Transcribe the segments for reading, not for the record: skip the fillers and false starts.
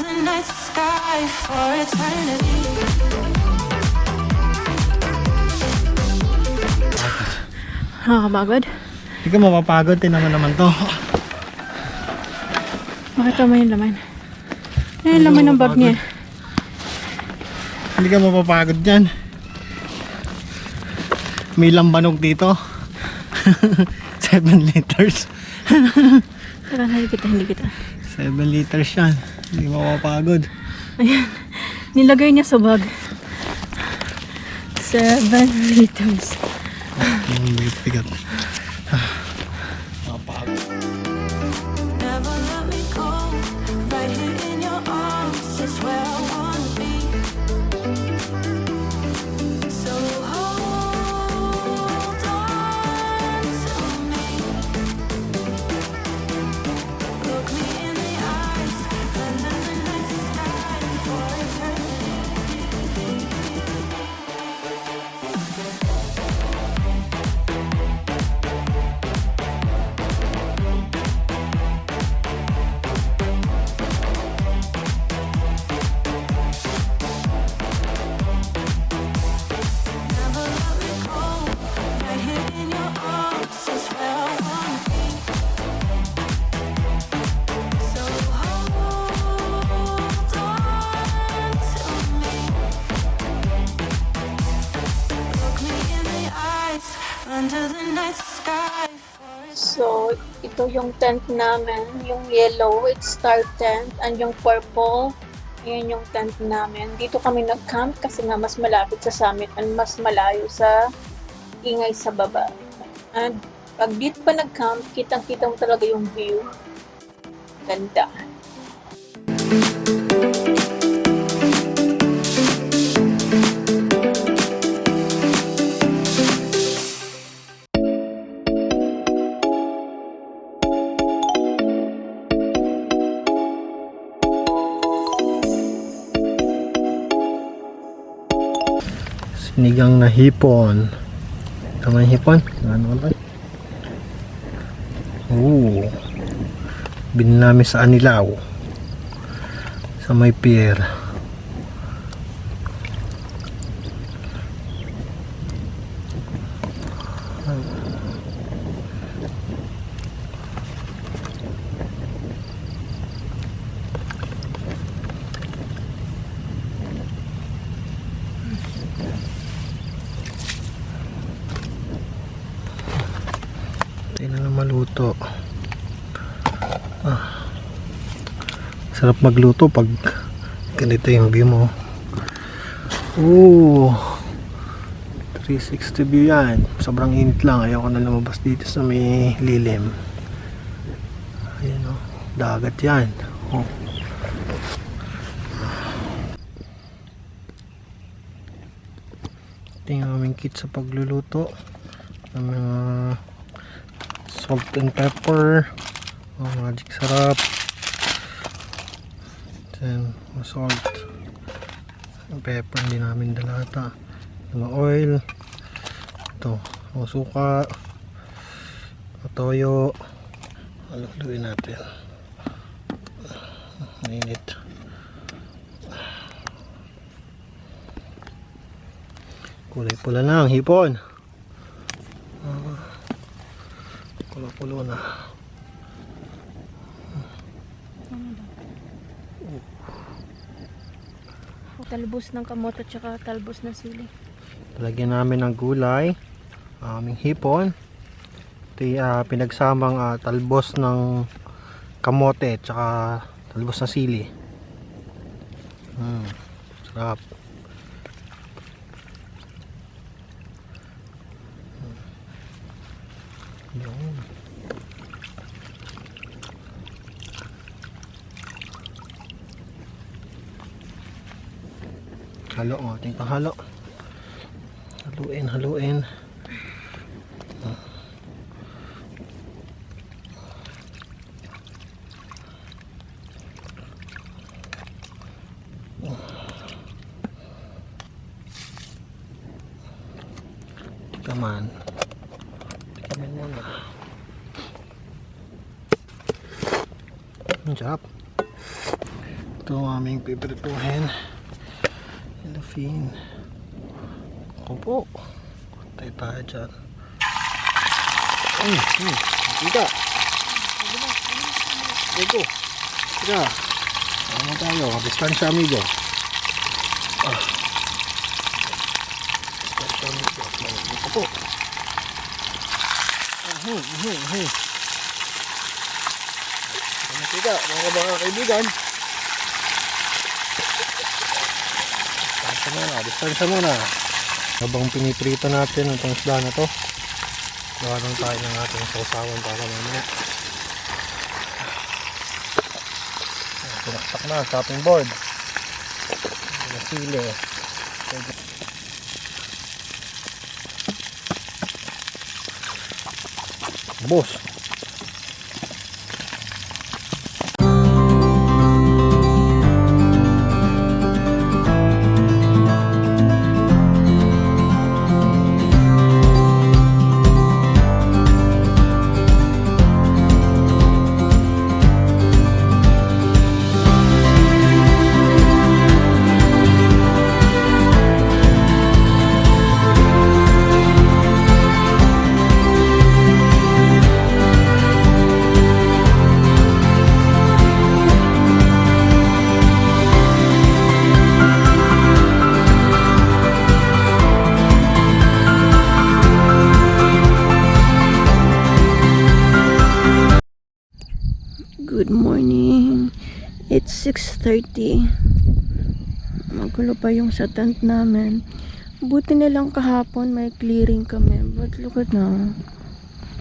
the night sky for eternity. Nakakapagod? Hindi ka mapapagod, tinaman naman to. Makita mo yung laman. Yung laman ng bag niya. Hindi ka mapapagod dyan. May lambanog dito. 7 liters. Tara, hindi kita. 7 liters yan. Hindi mapapagod. Ayan. Nilagay niya sa bag. 7 liters. Bigat. Mapapagod. Never let me go. Right here in your arms is where I wanna be. So hold on to me. Look me in the eyes under the night sky for eternity. Never let me go. Right here in your arms is where I wanna be. So hold on to me. Look me in the eyes under the night sky for So, ito yung tent namin. Yung yellow, it's star tent. And yung purple, yun yung tent namin. Dito kami nag-camp kasi nga mas malapit sa summit and mas malayo sa ingay sa baba. And pag dito pa nag-camp, kitang-kita mo talaga yung view. Ganda. Sinigang na hipon. Tama yung hipon? Ano ba? Bin namin sa Anilaw. Sa may pier. Tingnan na maluto. Sarap magluto pag ganito yung view mo. 360 view yan. Sobrang init lang. Ayaw ko na lumabas dito sa may lilim. Ayan o. Dagat yan. Ito yung aming kit sa pagluluto. Ang mga salt and pepper, magic sarap, then salt and pepper, hindi namin dalata, mga oil, ito, suka, toyo, haluin natin, mainit, kulay pula na ang hipon. Pulo na. Talbos ng kamote at saka talbos ng sili. Lagyan namin ng gulay, aming hipon. Ito yung pinagsamang talbos ng kamote at saka talbos ng sili. Sarap. Yun. Halo, ating panghalo. Haluin. Tikaman muna. Ang sarap. Ito ang aming piprituhin. Ilafin. Ako po. Tayo dyan. Kita. Ito. Kita. Ano tayo? Distansya amigo. Distansya amigo. Ito po. Kita, mga kaibigan. Distansya muna. Habang piniprito natin itong isda na to, gawa lang tayo ng ating sausawan para mamaya. Pinaktak na, chopping board. Sili. Boss. Good morning. It's 6:30. Magulo pa yung sa tent namin. Buti na lang kahapon may clearing kami. But look at now.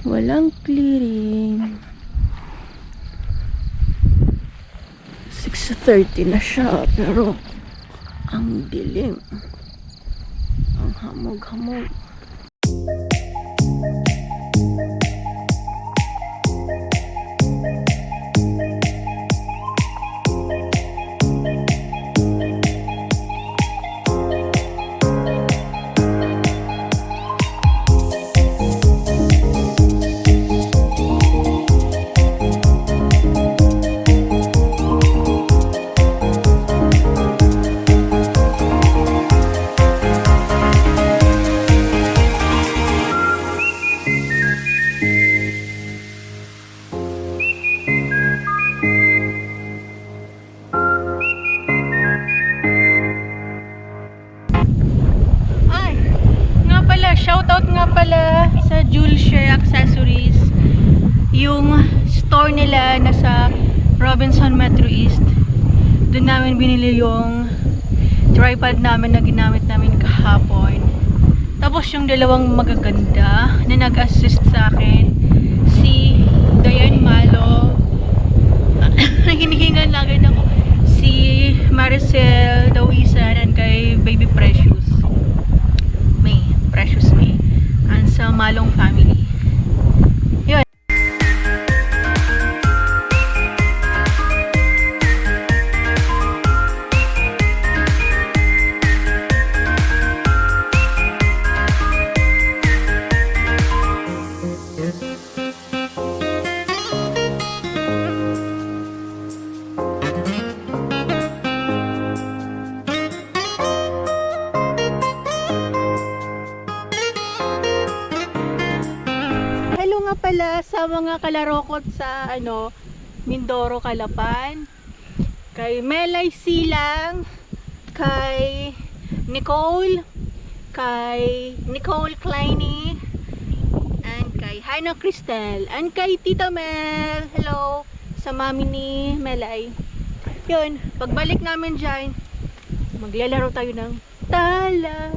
Walang clearing. 6:30 na siya. Pero ang dilim. Ang hamog-hamog. Shoutout nga pala sa Accessories. Yung store nila nasa Robinson Metro East. Doon namin binili yung tripod namin na ginamit namin kahapon. Tapos yung dalawang magaganda na nag-assist sa akin, si Dayan Malo. Hinihingan lang rin ako. Si Maricel Dawisan and kay Baby Precious May and sa Malong family. Yun. Pala sa mga kalarokot sa Mindoro, Calapan, kay Melay Silang, kay Nicole Kleiny, and kay Hannah Cristel, and kay Tita Mel. Hello sa mami ni Melay. Yun, pagbalik namin dyan, maglalaro tayo ng tala.